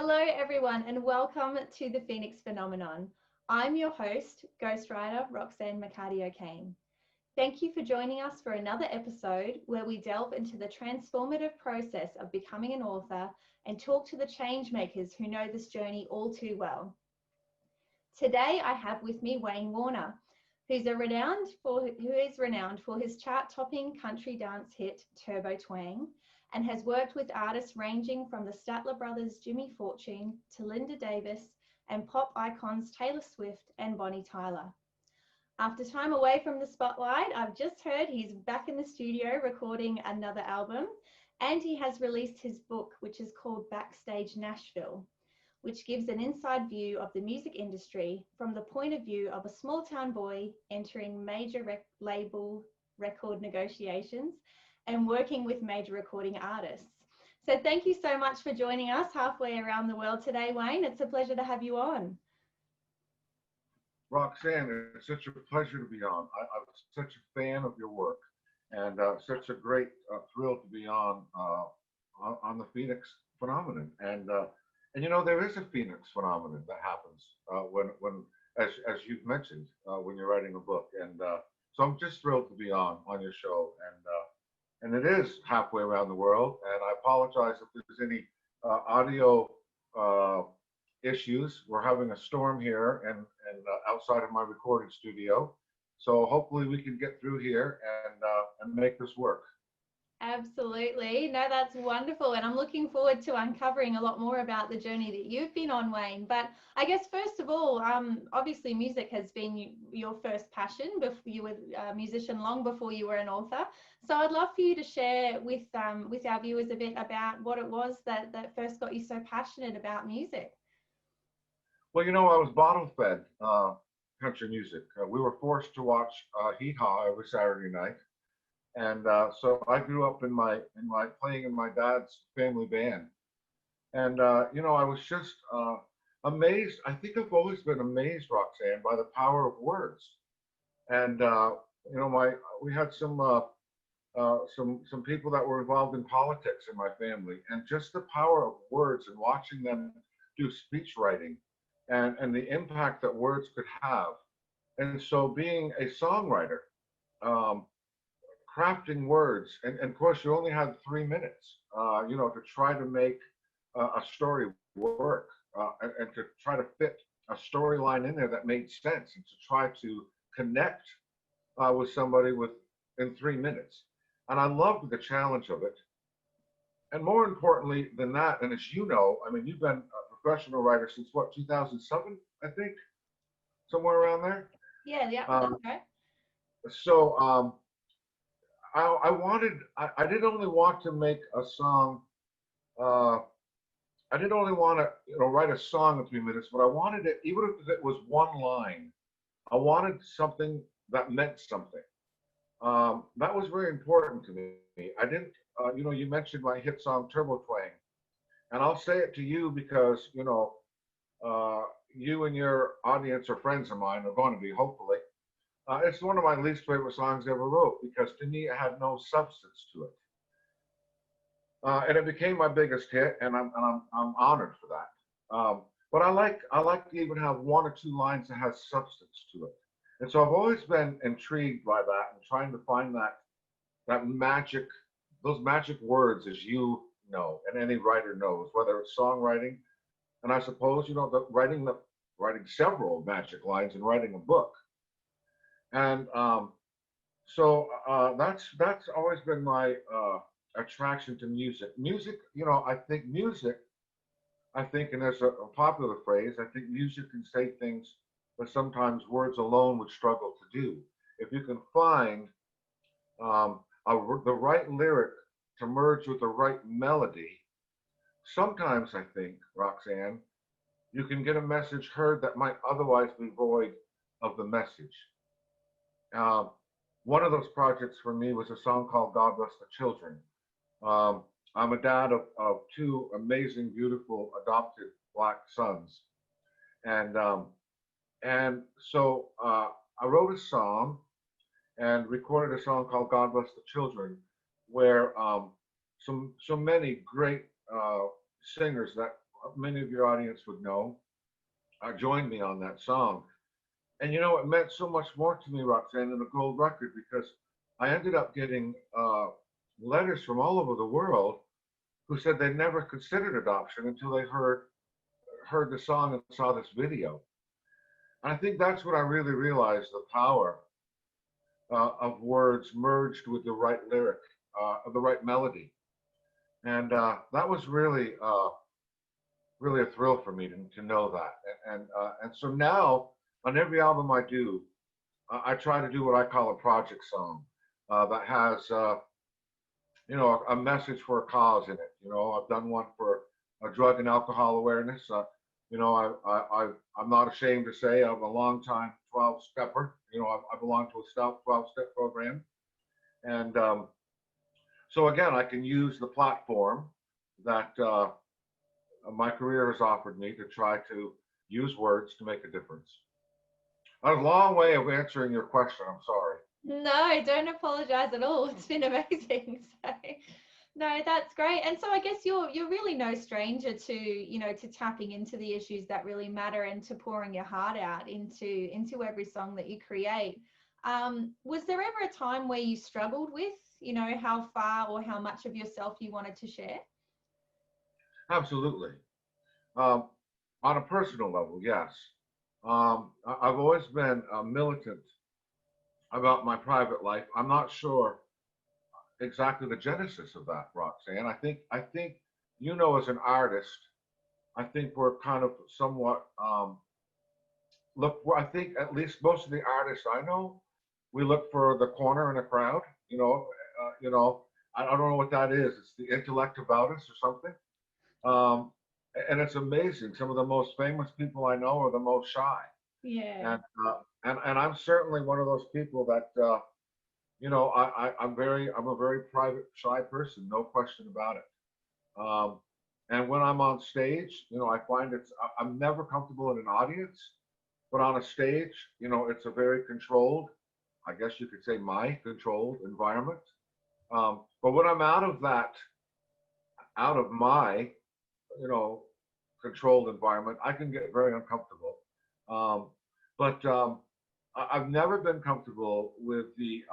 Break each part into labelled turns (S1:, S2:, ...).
S1: Hello, everyone, and welcome to the Phoenix Phenomenon. I'm your host, ghostwriter Roxanne McCarty-O'Kane. Thank you for joining us for another episode where we delve into the transformative process of becoming an author and talk to the change makers who know this journey all too well. Today, I have with me Wayne Warner, who is renowned for his chart-topping country dance hit Turbo Twang, and has worked with artists ranging from the Statler Brothers Jimmy Fortune to Linda Davis and pop icons Taylor Swift and Bonnie Tyler. After time away from the spotlight, I've just heard he's back in the studio recording another album, and he has released his book, which is called BACKSTAGE Nashville, which gives an inside view of the music industry from the point of view of a small town boy entering major label record negotiations and working with major recording artists. So thank you so much for joining us halfway around the world today, Wayne. It's a pleasure to have you on.
S2: Roxanne, it's such a pleasure to be on. I'm such a fan of your work, and such a great thrill to be on the Phoenix phenomenon. And you know, there is a Phoenix phenomenon that happens when as you've mentioned, when you're writing a book. And so I'm just thrilled to be on your show. And it is halfway around the world. And I apologize if there's any audio issues. We're having a storm here and outside of my recording studio. So hopefully we can get through here and make this work.
S1: Absolutely. No, that's wonderful. And I'm looking forward to uncovering a lot more about the journey that you've been on, Wayne. But I guess, first of all, obviously music has been your first passion. You were a musician long before you were an author. So I'd love for you to share with our viewers a bit about what it was that first got you so passionate about music.
S2: Well, you know, I was bottle fed country music. We were forced to watch Hee Haw every Saturday night. And so I grew up playing in my dad's family band. And, you know, I was just amazed. I think I've always been amazed, Roxanne, by the power of words. And, you know, we had some people that were involved in politics in my family, and just the power of words and watching them do speech writing and the impact that words could have. And so being a songwriter, crafting words, and of course you only had 3 minutes, you know, to try to make a story work, and to try to fit a storyline in there that made sense, and to try to connect with somebody in 3 minutes. And I loved the challenge of it. And more importantly than that, and as you know, I mean, you've been a professional writer since what, 2007, I think, somewhere around there.
S1: Yeah, that's right.
S2: So I didn't only want to make a song. I didn't only want to, you know, write a song in 3 minutes, but I wanted it, even if it was one line, I wanted something that meant something. That was very important to me. I didn't, you know, you mentioned my hit song Turbo Twang, and I'll say it to you because, you know, you and your audience are friends of mine, are going to be, hopefully. It's one of my least favorite songs I ever wrote because to me it had no substance to it, and it became my biggest hit, and I'm honored for that. But I like to even have 1 or 2 lines that has substance to it, and so I've always been intrigued by that and trying to find that magic, those magic words, as you know, and any writer knows, whether it's songwriting, and I suppose, you know, writing several magic lines and writing a book. And so that's always been my attraction to music. Music, you know, I think, and there's a popular phrase, I think music can say things that sometimes words alone would struggle to do. If you can find the right lyric to merge with the right melody, sometimes I think, Roxanne, you can get a message heard that might otherwise be void of the message. One of those projects for me was a song called God Bless the Children. I'm a dad of 2 amazing, beautiful adopted Black sons. And so I wrote a song and recorded a song called God Bless the Children, where so many great singers that many of your audience would know, joined me on that song. And it meant so much more to me, Roxanne, than a gold record, because I ended up getting letters from all over the world who said they never considered adoption until they heard the song and saw this video. And I think that's what I really realized, the power of words merged with the right lyric, the right melody. And that was really a thrill for me to know that. And so now on every album I do, I try to do what I call a project song that has a message for a cause in it. I've done one for drug and alcohol awareness. I'm not ashamed to say I'm a long time 12-stepper. I belong to a 12-step program. And so again, I can use the platform that my career has offered me to try to use words to make a difference. A long way of answering your question. I'm sorry.
S1: No, don't apologize at all. It's been amazing. So, no, that's great. And so I guess you're really no stranger to, to tapping into the issues that really matter and to pouring your heart out into every song that you create. Was there ever a time where you struggled with, how far or how much of yourself you wanted to share?
S2: Absolutely. On a personal level, yes. I've always been militant about my private life. I'm not sure exactly the genesis of that, Roxanne. I think as an artist, I think we're kind of somewhat I think at least most of the artists I know, we look for the corner in a crowd. I don't know what that is. It's the intellect about us or something. And it's amazing. Some of the most famous people I know are the most shy.
S1: Yeah.
S2: And I'm certainly one of those people that I'm a very private, shy person, no question about it. And when I'm on stage, I find I'm never comfortable in an audience, but on a stage, it's a very controlled, I guess you could say my controlled environment. But when I'm out of my, controlled environment, I can get very uncomfortable. But I've never been comfortable with the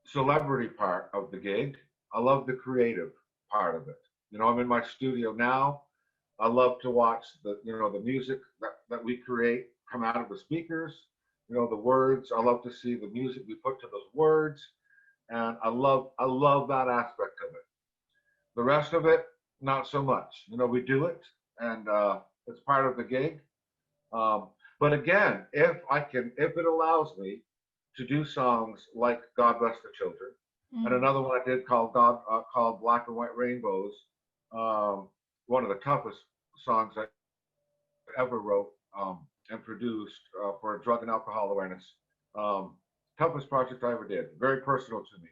S2: celebrity part of the gig. I love the creative part of it. I'm in my studio now. I love to watch the music that we create come out of the speakers. The words. I love to see the music we put to those words, and I love that aspect of it. The rest of it, not so much. We do it, and it's part of the gig. But again, if it allows me to do songs like "God Bless the Children," and another one I did called "Black and White Rainbows," one of the toughest songs I ever wrote and produced for drug and alcohol awareness. Toughest project I ever did. Very personal to me.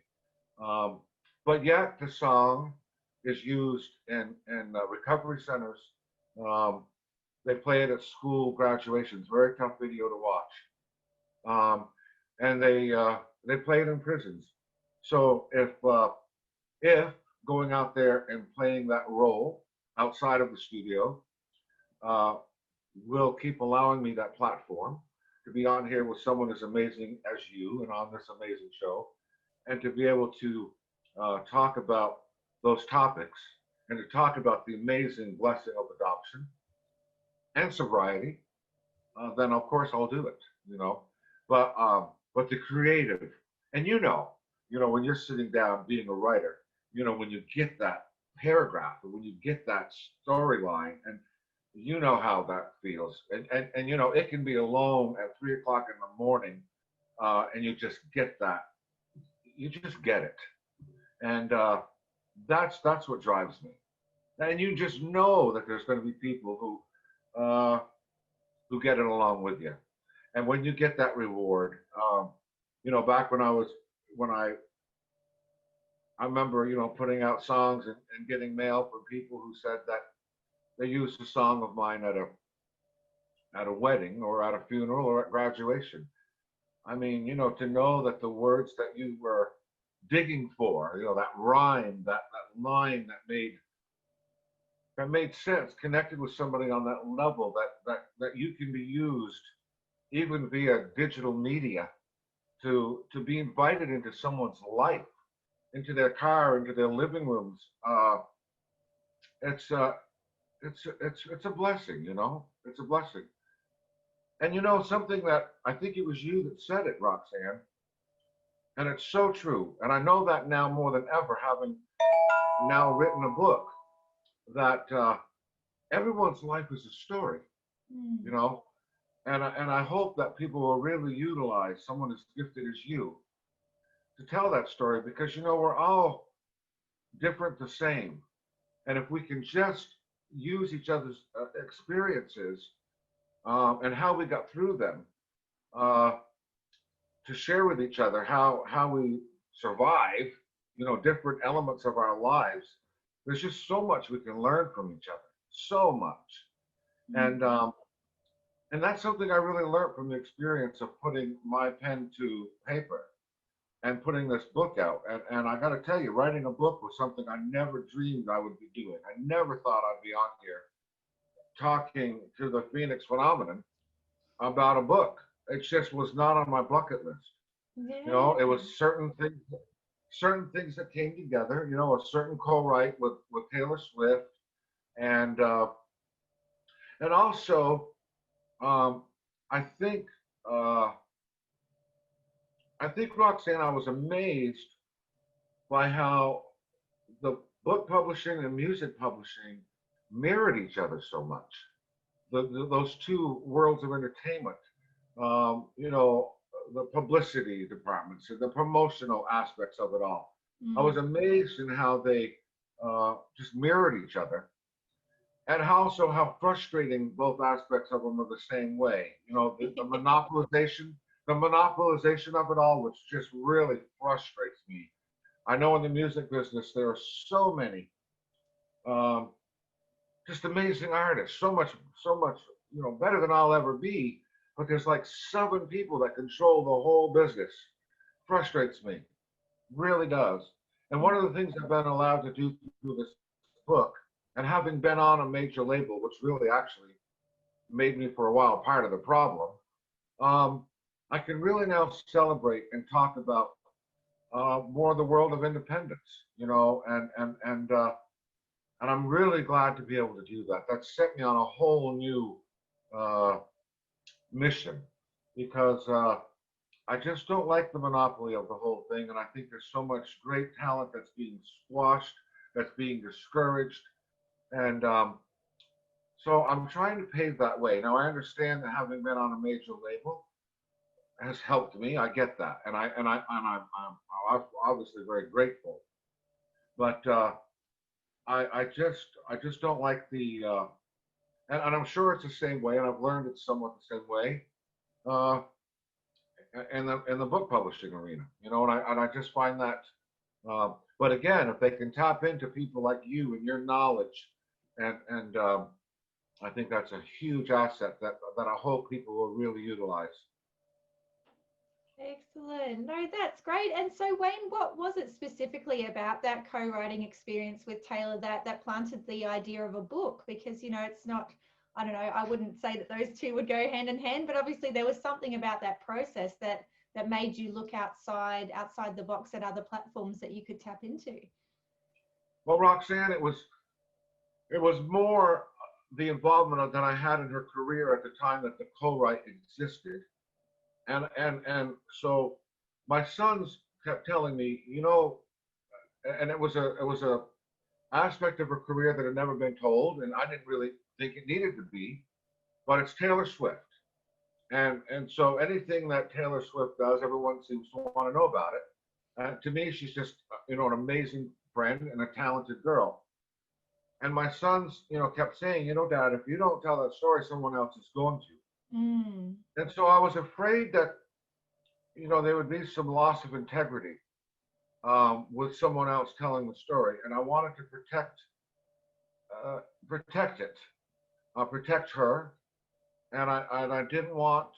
S2: But yet the song is used in recovery centers. They play it at school graduations. Very tough video to watch. And they play it in prisons. So if going out there and playing that role outside of the studio will keep allowing me that platform to be on here with someone as amazing as you and on this amazing show, and to be able to talk about those topics and to talk about the amazing blessing of adoption and sobriety, then of course I'll do it, But the creative, and when you're sitting down being a writer, when you get that paragraph or when you get that storyline, and you know how that feels, and it can be alone at 3 o'clock in the morning, and you just get it, and that's what drives me, and you just know that there's going to be people who get it along with you, and when you get that reward, back when I remember, putting out songs and getting mail from people who said that they used a song of mine at a wedding or at a funeral or at graduation. I mean, to know that the words that you were digging for, that rhyme, that line that made that made sense, connected with somebody on that level that you can be used even via digital media to be invited into someone's life, into their car, into their living rooms. It's it's a blessing, you know. It's a blessing. And you know something that I think it was you that said it, Roxanne, and it's so true. And I know that now more than ever, having now written a book, that everyone's life is a story, you know. And I hope that people will really utilize someone as gifted as you to tell that story, because you know we're all different the same, and if we can just use each other's experiences and how we got through them uh, to share with each other how we survive, you know, different elements of our lives. There's just so much we can learn from each other, so much. And that's something I really learned from the experience of putting my pen to paper and putting this book out. And I got to tell you, writing a book was something I never dreamed I would be doing. I never thought I'd be on here talking to the Phoenix phenomenon about a book. It just was not on my bucket list.
S1: Yeah.
S2: You know, it was certain things that came together. You know, a certain co-write with Taylor Swift, and also I think Roxanne, I was amazed by how the book publishing and music publishing mirrored each other so much. Those two worlds of entertainment, you know, the publicity departments and the promotional aspects of it all. I was amazed in how they just mirrored each other, and also how frustrating both aspects of them are the same way. You know, the monopolization of it all, which just really frustrates me. I know in the music business there are so many um, just amazing artists, so much, you know, better than I'll ever be. But there's like 7 people that control the whole business. Frustrates me, really does. And one of the things I've been allowed to do through this book, and having been on a major label, which really actually made me for a while part of the problem, I can really now celebrate and talk about more the world of independence, you know, and I'm really glad to be able to do that. That set me on a whole new mission, because I just don't like the monopoly of the whole thing, and I think there's so much great talent that's being squashed, that's being discouraged, and so I'm trying to pave that way. Now I understand that having been on a major label has helped me. I get that, and I'm obviously very grateful. But I just don't like the and I'm sure it's the same way, and I've learned it's somewhat the same way uh, in the book publishing arena. You know, and I just find that. But again, if they can tap into people like you and your knowledge, and I think that's a huge asset that I hope people will really utilize.
S1: Excellent. No, that's great. And so, Wayne, what was it specifically about that co-writing experience with Taylor that planted the idea of a book? Because, you know, it's not, I don't know, I wouldn't say that those two would go hand in hand, but obviously there was something about that process that made you look outside the box at other platforms that you could tap into.
S2: Well, Roxanne, it was more the involvement that I had in her career at the time that the co-write existed. And so my sons kept telling me, you know, and it was a aspect of her career that had never been told, and I didn't really think it needed to be, but it's Taylor Swift. And so anything that Taylor Swift does, everyone seems to want to know about it. And to me, she's just, you know, an amazing friend and a talented girl. And my sons, you know, kept saying, you know, Dad, if you don't tell that story, someone else is going to. And so I was afraid that, you know, there would be some loss of integrity with someone else telling the story, and I wanted to protect it, protect her, and I didn't want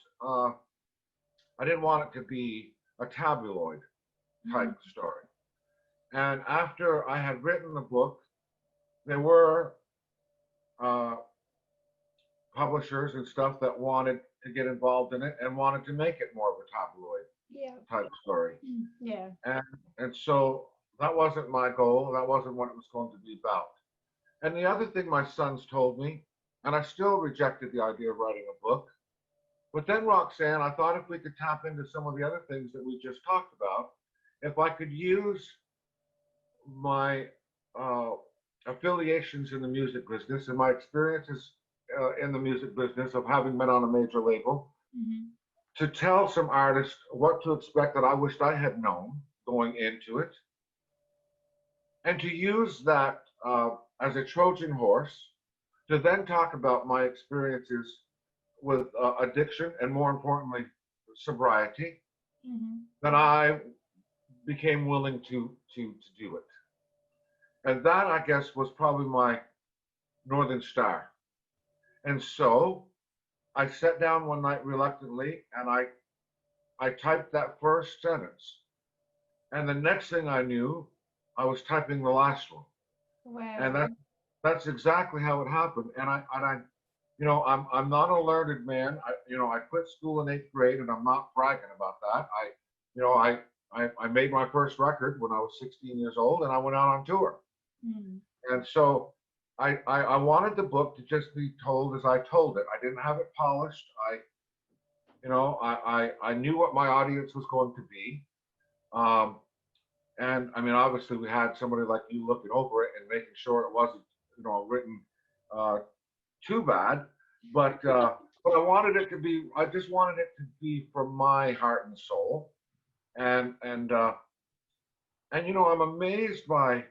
S2: it to be a tabloid type story. And after I had written the book, there were uh, publishers and stuff that wanted to get involved in it and wanted to make it more of a tabloid
S1: Yeah.
S2: type story.
S1: Yeah.
S2: And so that wasn't my goal. That wasn't what it was going to be about. And the other thing my sons told me, and I still rejected the idea of writing a book. But then, Roxanne, I thought if we could tap into some of the other things that we just talked about, if I could use my uh, affiliations in the music business and my experiences in the music business of having been on a major label to tell some artists what to expect that I wished I had known going into it, and to use that as a Trojan horse to then talk about my experiences with addiction and, more importantly, sobriety, then I became willing to do it. And that, I guess, was probably my Northern Star. And so I sat down one night reluctantly and I typed that first sentence. And the next thing I knew, I was typing the last one.
S1: Wow.
S2: And that's exactly how it happened. And I I'm not a learned man. I quit school in 8th grade, and I'm not bragging about that. I made my first record when I was 16 years old, and I went out on tour. And so I wanted the book to just be told as I told it. I didn't have it polished. I knew what my audience was going to be. And I mean, obviously, we had somebody like you looking over it and making sure it wasn't, written too bad. But I wanted it to be. I just wanted it to be from my heart and soul. And I'm amazed by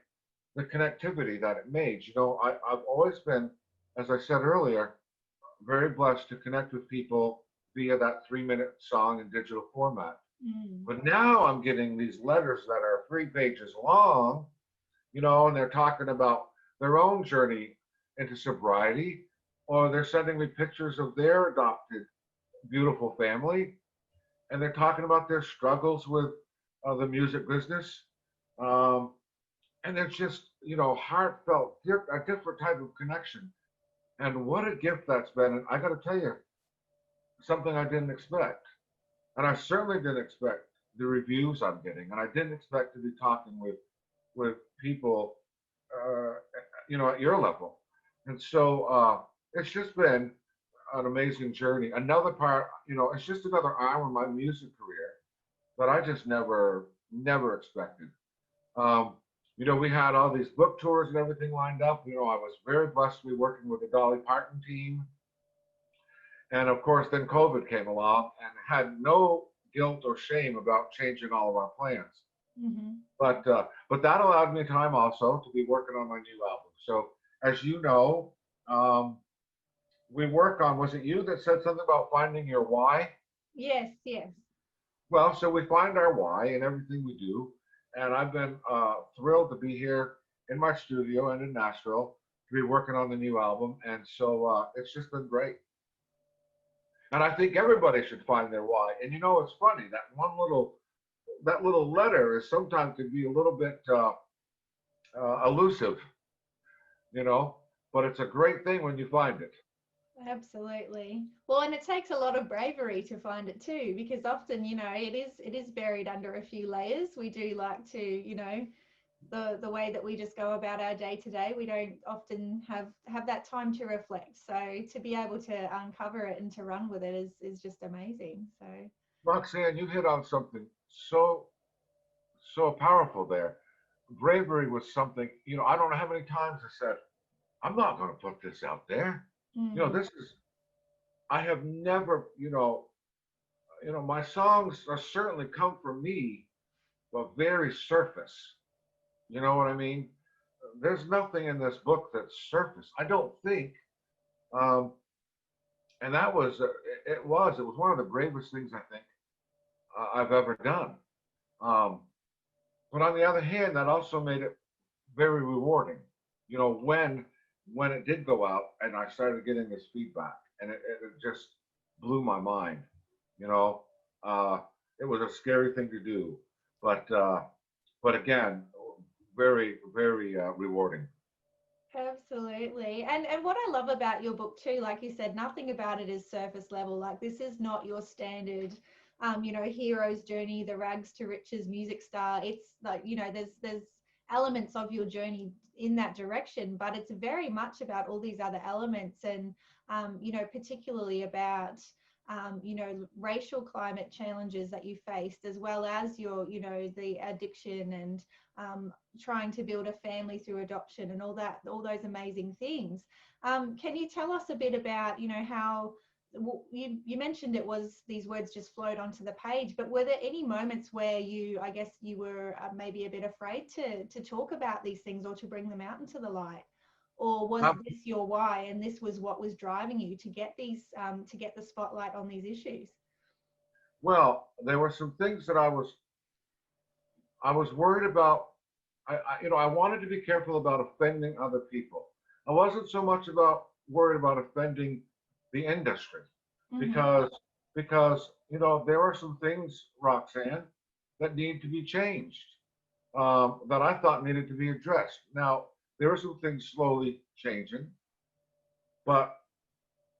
S2: the connectivity that it made. I've always been, as I said earlier, very blessed to connect with people via that 3-minute song in digital format. But now I'm getting these letters that are 3 pages long, and they're talking about their own journey into sobriety, or they're sending me pictures of their adopted beautiful family, and they're talking about their struggles with the music business. And it's just, heartfelt, a different type of connection. And what a gift that's been. And I got to tell you, something I didn't expect. And I certainly didn't expect the reviews I'm getting. And I didn't expect to be talking with people, at your level. And so it's just been an amazing journey. Another part, it's just another arm of my music career that I just never expected. We had all these book tours and everything lined up. I was very blessed to be working with the Dolly Parton team. And of course, then COVID came along and had no guilt or shame about changing all of our plans. But that allowed me time also to be working on my new album. So as you know, we work on, was it you that said something about finding your why?
S1: Yes.
S2: Well, so we find our why in everything we do. And I've been thrilled to be here in my studio and in Nashville to be working on the new album. And so it's just been great. And I think everybody should find their why. And it's funny, that little letter is sometimes can be a little bit elusive, but it's a great thing when you find it.
S1: Absolutely. Well, and it takes a lot of bravery to find it too, because often, it is buried under a few layers. We do like to, the way that we just go about our day to day, we don't often have that time to reflect. So to be able to uncover it and to run with it is just amazing. So
S2: Roxanne, you hit on something so powerful there. Bravery was something, I don't know how many times I said, I'm not going to put this out there. I have never, my songs are certainly come from me, but very surface. You know what I mean? There's nothing in this book that's surface, I don't think. And that was, it was one of the bravest things I think I've ever done. But on the other hand, that also made it very rewarding. When it did go out and I started getting this feedback, and it just blew my mind. It was a scary thing to do, but again, very, very rewarding.
S1: Absolutely. And what I love about your book too, like you said, nothing about it is surface level. Like this is not your standard hero's journey, the rags to riches music star. It's like, there's elements of your journey in that direction, but it's very much about all these other elements and particularly about racial climate challenges that you faced, as well as your, the addiction and trying to build a family through adoption and all that, all those amazing things. Can you tell us a bit about, how you mentioned it was these words just flowed onto the page, but were there any moments where I guess you were maybe a bit afraid to talk about these things or to bring them out into the light? Or was this your why and this was what was driving you to get to get the spotlight on these issues?
S2: Well, there were some things that I was worried about. I wanted to be careful about offending other people. I wasn't so much worried about offending the industry,
S1: Mm-hmm.
S2: because there are some things, Roxanne, that need to be changed, that I thought needed to be addressed. Now there are some things slowly changing, but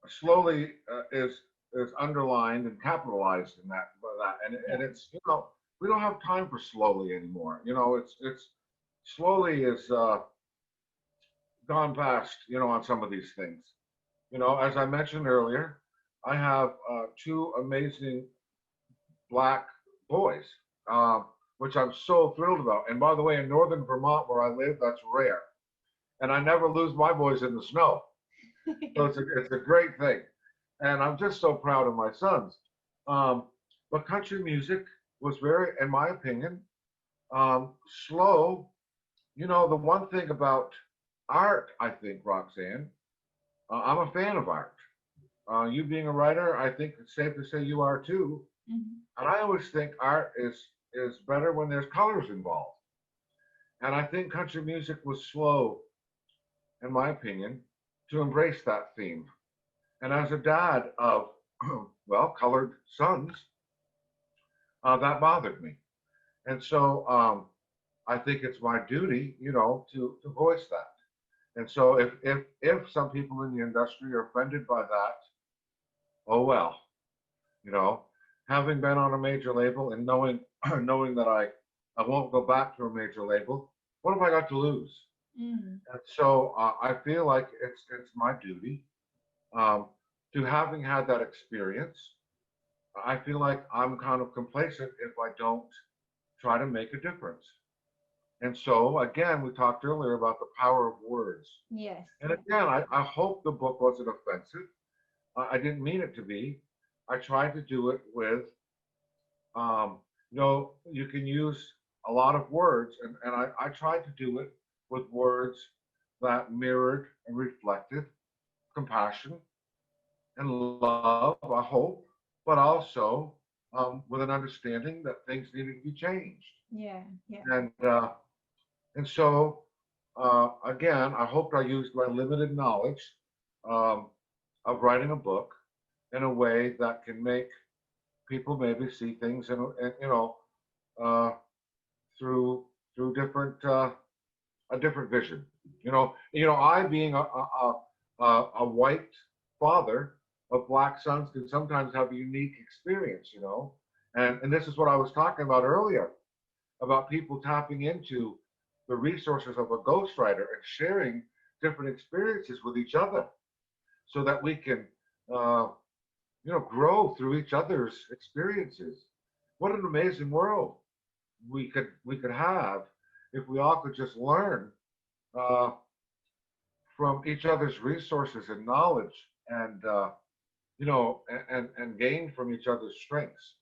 S2: slowly is underlined and capitalized in that by that, and it's we don't have time for slowly anymore. It's slowly is gone past, on some of these things. As I mentioned earlier, I have two amazing black boys, which I'm so thrilled about. And by the way, in northern Vermont, where I live, that's rare. And I never lose my boys in the snow. So it's a great thing. And I'm just so proud of my sons. But country music was very, in my opinion, slow. The one thing about art, I think, Roxanne, I'm a fan of art. You being a writer, I think it's safe to say you are too.
S1: Mm-hmm.
S2: And I always think art is better when there's colors involved. And I think country music was slow, in my opinion, to embrace that theme. And as a dad of, well, colored sons, that bothered me. And so I think it's my duty, to voice that. And so if some people in the industry are offended by that, oh well, you know, having been on a major label and knowing knowing that I won't go back to a major label, what have I got to lose?
S1: Mm.
S2: And so I feel like it's my duty, um, to having had that experience. I feel like I'm kind of complacent if I don't try to make a difference. And so again, we talked earlier about the power of words.
S1: Yes.
S2: And again, I hope the book wasn't offensive. I didn't mean it to be. I tried to do it with, you can use a lot of words, and I tried to do it with words that mirrored and reflected compassion and love, I hope, but also with an understanding that things needed to be changed.
S1: Yeah. Yeah.
S2: And so again, I hoped I used my limited knowledge, um, of writing a book in a way that can make people maybe see things uh, through different a different vision. I being a white father of black sons can sometimes have a unique experience. And this is what I was talking about earlier about people tapping into the resources of a ghostwriter and sharing different experiences with each other so that we can uh, grow through each other's experiences. What an amazing world we could have if we all could just learn uh, from each other's resources and knowledge, and and gain from each other's strengths.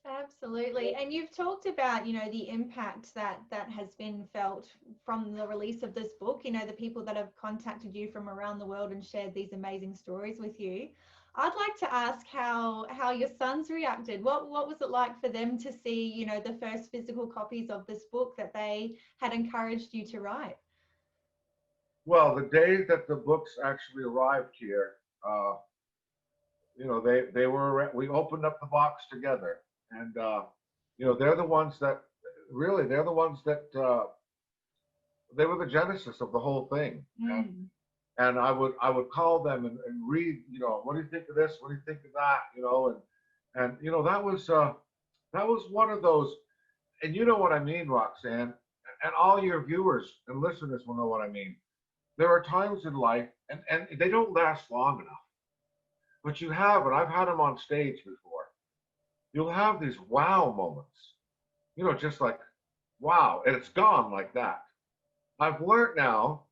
S1: Absolutely. And you've talked about, the impact that has been felt from the release of this book, the people that have contacted you from around the world and shared these amazing stories with you. I'd like to ask how your sons reacted. What was it like for them to see, the first physical copies of this book that they had encouraged you to write?
S2: Well, the day that the books actually arrived here, they were we opened up the box together, and they're the ones that they were the genesis of the whole thing. And I would call them and read, what do you think of this? What do you think of that? And that was one of those, and you know what I mean, Roxanne, and all your viewers and listeners will know what I mean. There are times in life, and they don't last long enough, but you have, and I've had them on stage before. You'll have these wow moments, just like wow, and it's gone like that. I've learned now,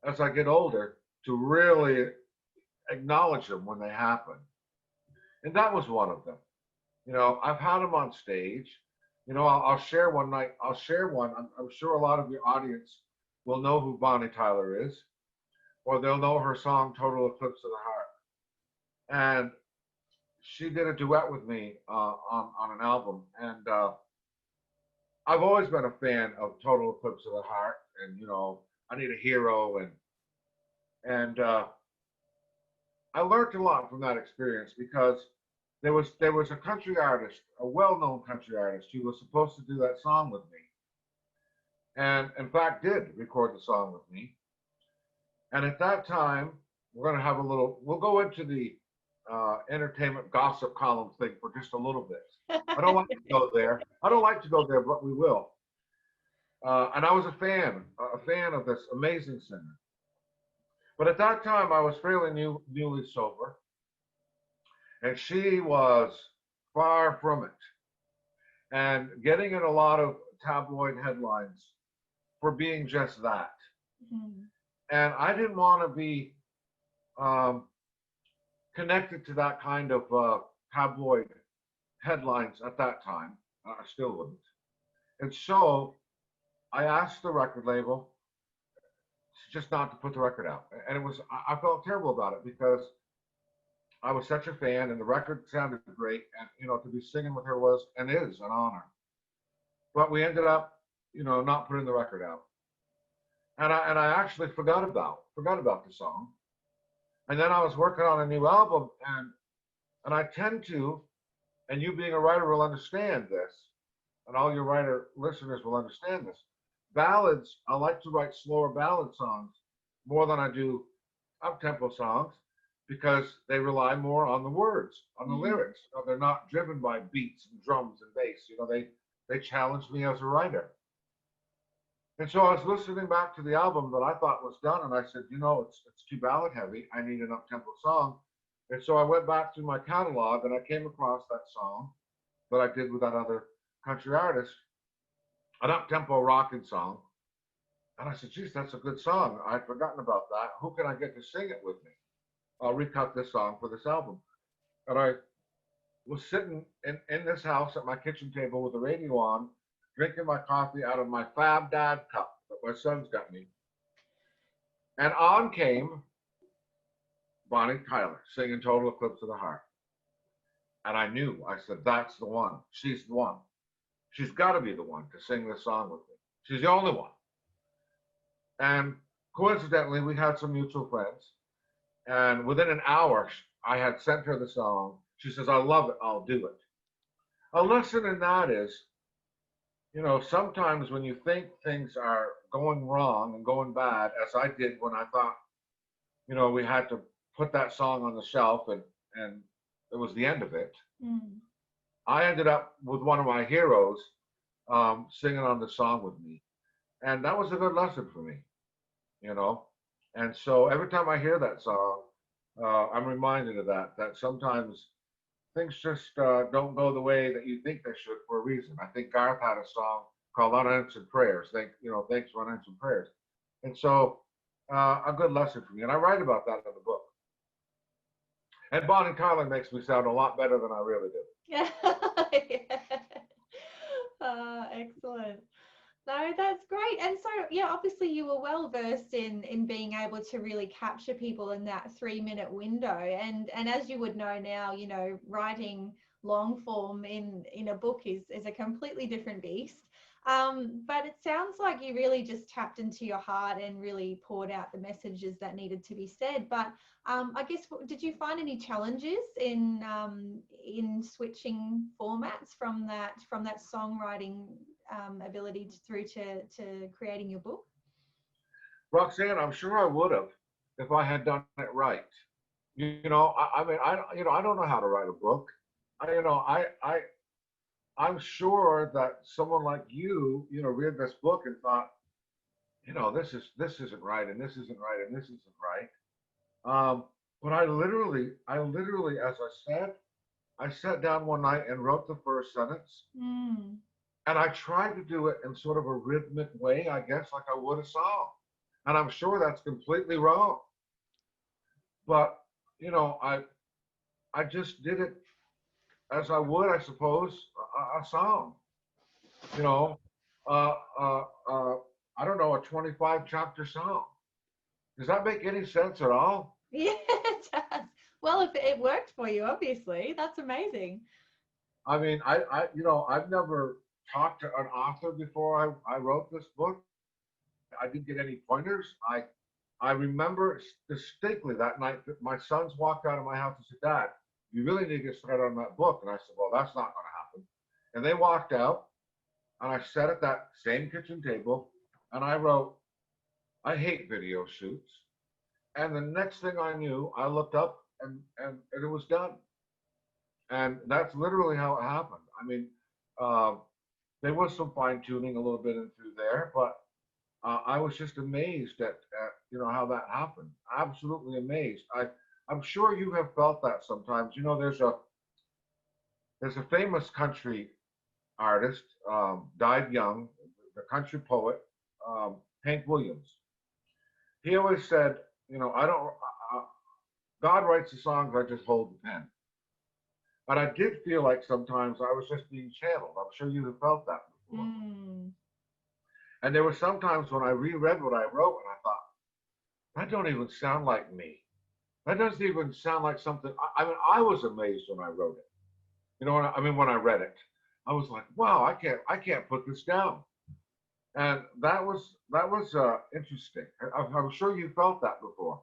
S2: as I get older, to really acknowledge them when they happen. And that was one of them. I've had them on stage. I'll share one night. I'll share one. I'm sure a lot of your audience will know who Bonnie Tyler is, or they'll know her song "Total Eclipse of the Heart." And she did a duet with me on an album, and I've always been a fan of Total Eclipse of the Heart, and I Need a Hero, and I learned a lot from that experience because there was a country artist, a well-known country artist, who was supposed to do that song with me, and in fact did record the song with me. And at that time, we'll go into the entertainment gossip column thing for just a little bit. I don't like to go there. But we will. And I was a fan of this amazing singer. But at that time, I was fairly newly sober, and she was far from it, and getting in a lot of tabloid headlines for being just that. Mm-hmm. And I didn't want to be connected to that kind of tabloid headlines at that time. I still wouldn't. And so I asked the record label just not to put the record out. And I felt terrible about it because I was such a fan and the record sounded great. And, to be singing with her was and is an honor. But we ended up, not putting the record out. And I actually forgot about the song. And then I was working on a new album, and I tend to, and you being a writer will understand this, and all your writer listeners will understand this. Ballads, I like to write slower ballad songs more than I do up-tempo songs because they rely more on the words, on the lyrics. They're not driven by beats and drums and bass. They challenge me as a writer. And so I was listening back to the album that I thought was done, and I said, it's too ballad heavy. I need an up-tempo song. And so I went back to my catalog, and I came across that song that I did with that other country artist, an up-tempo rocking song. And I said, geez, that's a good song. I'd forgotten about that. Who can I get to sing it with me? I'll recut this song for this album. And I was sitting in this house at my kitchen table with the radio on, drinking my coffee out of my Fab Dad cup that my son's got me. And on came Bonnie Tyler singing Total Eclipse of the Heart. And I said, that's the one. She's the one. She's got to be the one to sing this song with me. She's the only one. And coincidentally, we had some mutual friends. And within an hour, I had sent her the song. She says, I love it. I'll do it. A lesson in that is, sometimes when you think things are going wrong and going bad, as I did when I thought, we had to put that song on the shelf and it was the end of it. I ended up with one of my heroes singing on the song with me. And that was a good lesson for me, And so every time I hear that song, I'm reminded of that sometimes things just don't go the way that you think they should for a reason. I think Garth had a song called Unanswered Prayers. Thanks for unanswered prayers. And so a good lesson for me. And I write about that in the book. And Bonnie Tyler makes me sound a lot better than I really do.
S1: Yeah. Excellent. No, that's great. And so, obviously you were well versed in being able to really capture people in that 3-minute window. And as you would know now, writing long form in a book is a completely different beast. But it sounds like you really just tapped into your heart and really poured out the messages that needed to be said. But I guess, did you find any challenges in switching formats from that songwriting ability through to creating your book?
S2: Roxanne, I'm sure I would have if I had done it right. I mean, I don't know how to write a book. I'm sure that someone like read this book and thought, this isn't right, and this isn't right, and this isn't right. But I literally, as I said, I sat down one night and wrote the first sentence, and I tried to do it in sort of a rhythmic way, I guess, like I would a song. And I'm sure that's completely wrong. But I just did it as I would, I suppose, a song. You know, uh, uh, uh, I don't know, a 25 chapter song. Does that make any sense at all?
S1: Yeah, it does. Well, if it worked for you, obviously, that's amazing.
S2: I mean, I've never talked to an author before I wrote this book. I didn't get any pointers. I remember distinctly that night that my sons walked out of my house and said, Dad, you really need to get started on that book. And I said, well, that's not going to happen. And they walked out, and I sat at that same kitchen table, and I wrote, I hate video shoots. And the next thing I knew, I looked up and it was done. And that's literally how it happened. I mean, uh, there was some fine tuning a little bit in through there, but I was just amazed at how that happened. Absolutely amazed. I'm sure you have felt that sometimes. There's a famous country artist, died young, the country poet, Hank Williams. He always said, I don't. God writes the songs. I just hold the pen. But I did feel like sometimes I was just being channeled. I'm sure you have felt that before. And there were some times when I reread what I wrote and I thought, that don't even sound like me. That doesn't even sound like something. I mean, I was amazed when I wrote it. When I read it, I was like, wow, I can't put this down. And that was interesting. I'm sure you felt that before.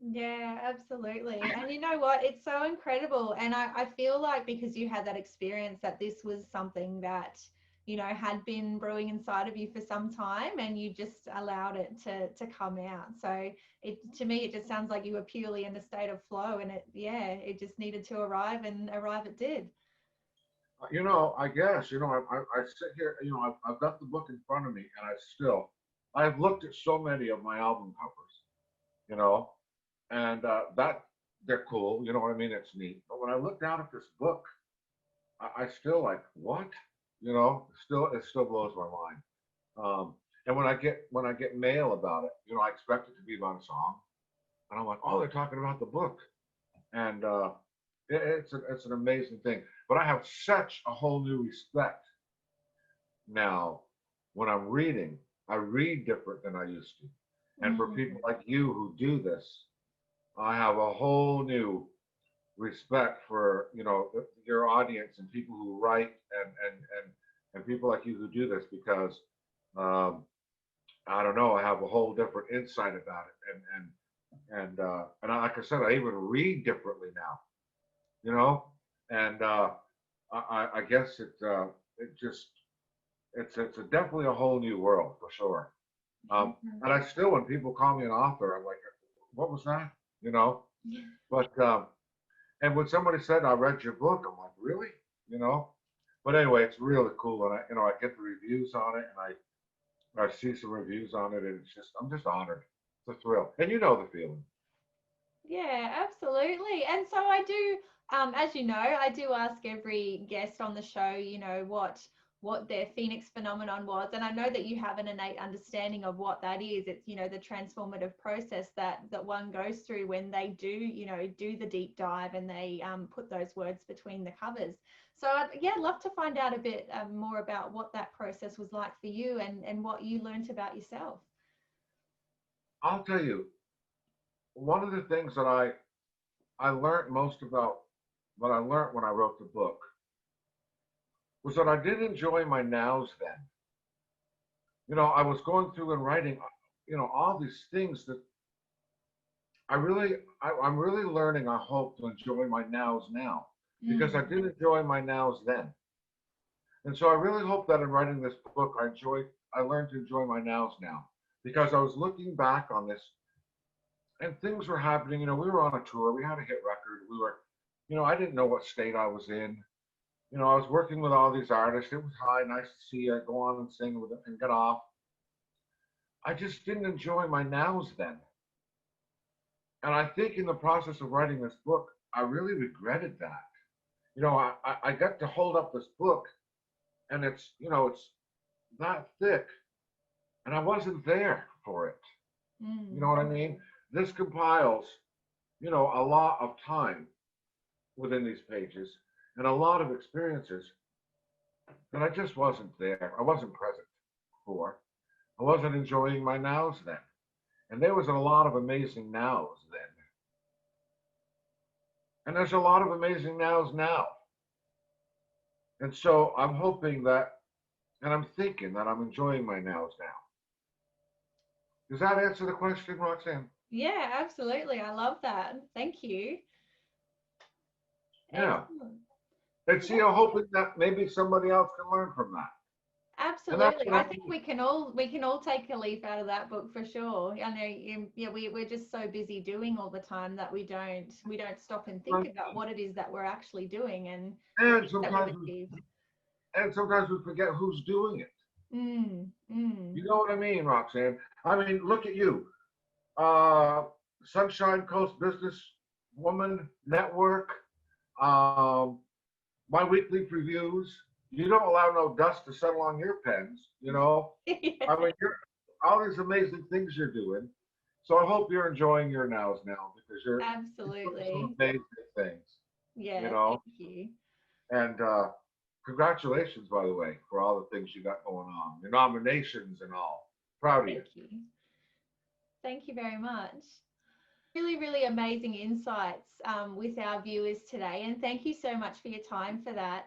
S1: Yeah, absolutely. And you know what? It's so incredible. And I feel like because you had that experience that this was something that, had been brewing inside of you for some time and you just allowed it to come out. So to me, it just sounds like you were purely in a state of flow and it just needed to arrive and arrive it did.
S2: I guess, I sit here, I've got the book in front of me and I've looked at so many of my album covers, you know, and that they're cool, you know what I mean? It's neat. But when I look down at this book, I still like, what? It still blows my mind. And when I get mail about it, I expect it to be about a song, and I'm like, oh, they're talking about the book, and it's an amazing thing. But I have such a whole new respect now when I'm reading. I read different than I used to, and for people like you who do this, I have a whole new respect for your audience and people who write and people like you who do this because I don't know, I have a whole different insight about it and like I said, I even read differently now, and I guess it's definitely a whole new world for sure. And I still, when people call me an author, I'm like, what was that? But and when somebody said I read your book, I'm like, really? But anyway, it's really cool, and I get the reviews on it, and I see some reviews on it, and I'm just honored. It's a thrill, and you know the feeling.
S1: Yeah, absolutely. And so I do, as you know, I do ask every guest on the show, what their Phoenix phenomenon was. And I know that you have an innate understanding of what that is. It's, the transformative process that one goes through when they do the deep dive and they put those words between the covers. So I'd love to find out a bit more about what that process was like for you and what you learned about yourself.
S2: I'll tell you, one of the things that I learned most about what I learned when I wrote the book was that I didn't enjoy my nows then. I was going through and writing, all these things that I'm really learning, I hope, to enjoy my nows now because I didn't enjoy my nows then. And so I really hope that in writing this book, I learned to enjoy my nows now because I was looking back on this and things were happening. You know, we were on a tour, we had a hit record. We were, you know, I didn't know what state I was in. You know, I was working with all these artists. It was hi, nice to see you, go on and sing with them and get off. I just didn't enjoy my nows then. And I think in the process of writing this book, I really regretted that. You know, I got to hold up this book and it's, you know, it's that thick and I wasn't there for it. You know what I mean? This compiles, you know, a lot of time within these pages and a lot of experiences that I just wasn't there. I wasn't present for. I wasn't enjoying my nows then. And there was a lot of amazing nows then. And there's a lot of amazing nows now. And so I'm hoping that, and I'm thinking that I'm enjoying my nows now. Does that answer the question, Roxanne?
S1: Yeah, absolutely. I love that. Thank you.
S2: Yeah.
S1: Excellent.
S2: And see, I'm hoping that maybe somebody else can learn from that.
S1: Absolutely. I think we can all take a leaf out of that book for sure. I know we're just so busy doing all the time that we don't stop and think about what it is that we're actually doing and
S2: sometimes we forget who's doing it. You know what I mean, Roxanne? I mean, look at you. Sunshine Coast Business Woman Network, my weekly reviews. You don't allow no dust to settle on your pens, you know. I mean, all these amazing things you're doing. So I hope you're enjoying your nows now because you're
S1: absolutely
S2: doing some amazing things.
S1: Yeah,
S2: you know.
S1: Thank you.
S2: And congratulations, by the way, for all the things you got going on, your nominations and all. Proud of you.
S1: Thank you. Thank you very much. Really, really amazing insights with our viewers today, and thank you so much for your time for that.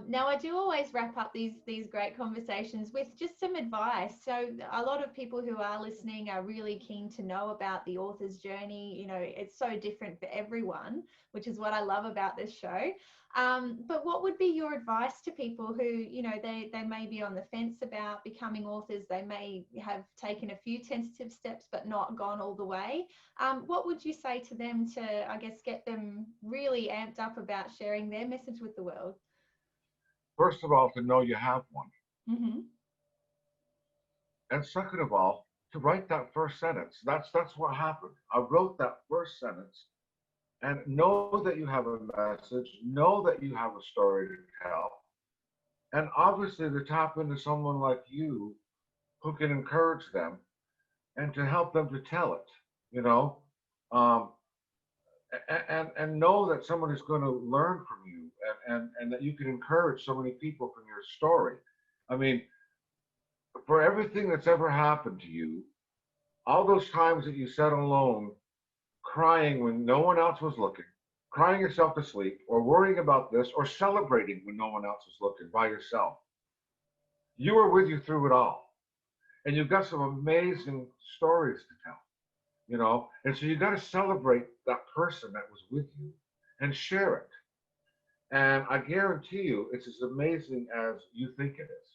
S1: Now, I do always wrap up these great conversations with just some advice. So a lot of people who are listening are really keen to know about the author's journey. You know, it's so different for everyone, which is what I love about this show. But what would be your advice to people who, you know, they may be on the fence about becoming authors, they may have taken a few tentative steps but not gone all the way? What would you say to them to, I guess, get them really amped up about sharing their message with the world?
S2: First of all, to know you have one.
S1: Mm-hmm.
S2: And second of all, to write that first sentence. That's what happened. I wrote that first sentence and know that you have a message, know that you have a story to tell. And obviously to tap into someone like you who can encourage them and to help them to tell it, you know, and know that someone is going to learn from you and that you can encourage so many people from your story. I mean, for everything that's ever happened to you, all those times that you sat alone crying when no one else was looking, crying yourself to sleep, or worrying about this, or celebrating when no one else was looking by yourself, you were with you through it all. And you've got some amazing stories to tell, you know? And so you got to celebrate that person that was with you and share it. And I guarantee you, it's as amazing as you think it is.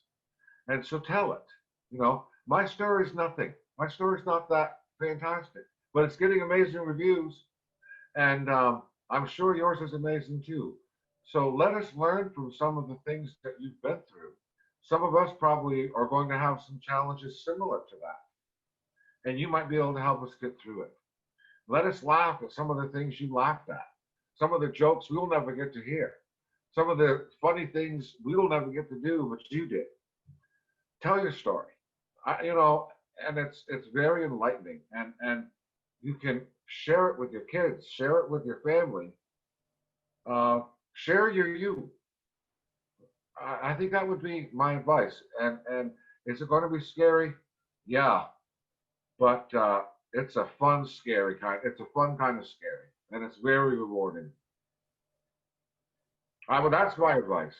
S2: And so tell it. You know, my story's nothing. My story's not that fantastic, but it's getting amazing reviews. And I'm sure yours is amazing too. So let us learn from some of the things that you've been through. Some of us probably are going to have some challenges similar to that. And you might be able to help us get through it. Let us laugh at some of the things you laughed at, some of the jokes we'll never get to hear, some of the funny things we'll never get to do, but you did. Tell your story. You know, and it's very enlightening, and you can share it with your kids, share it with your family, share your you. I think that would be my advice. And is it going to be scary? Yeah, but it's a fun, scary kind. It's a fun kind of scary, and it's very rewarding. Well, that's my advice.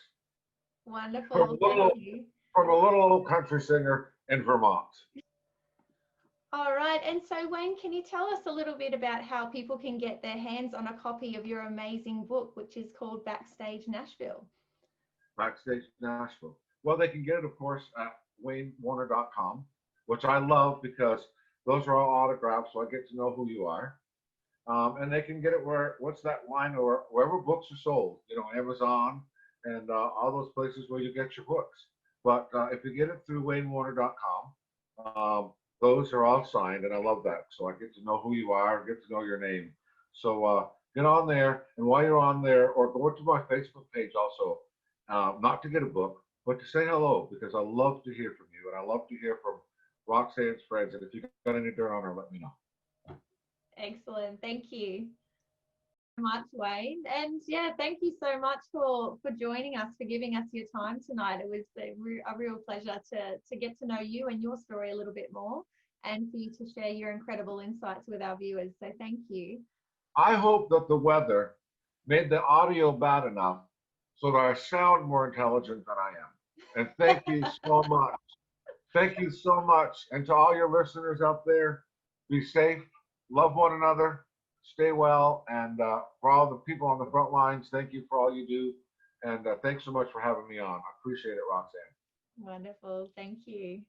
S1: Wonderful.
S2: Thank
S1: you.
S2: From a little old country singer in Vermont.
S1: All right. And so, Wayne, can you tell us a little bit about how people can get their hands on a copy of your amazing book, which is called Backstage Nashville?
S2: Backstage Nashville. Well, they can get it, of course, at waynewarner.com. which I love because those are all autographs, so I get to know who you are. And they can get it what's that line, or wherever books are sold, Amazon and all those places where you get your books. But if you get it through waynewarner.com, those are all signed, and I love that. So I get to know who you are, get to know your name. So get on there, and while you're on there, or go to my Facebook page also, not to get a book, but to say hello, because I love to hear from you, and I love to hear from Roxanne's friends. And if you got any dirt on her, let me know.
S1: Excellent. Thank you so much, Wayne. And yeah, thank you so much for joining us, for giving us your time tonight. It was a real pleasure to get to know you and your story a little bit more, and for you to share your incredible insights with our viewers. So thank you.
S2: I hope that the weather made the audio bad enough so that I sound more intelligent than I am. And thank you so much. Thank you so much. And to all your listeners out there, be safe, love one another, stay well. And for all the people on the front lines, thank you for all you do. And thanks so much for having me on. I appreciate it, Roxanne.
S1: Wonderful. Thank you.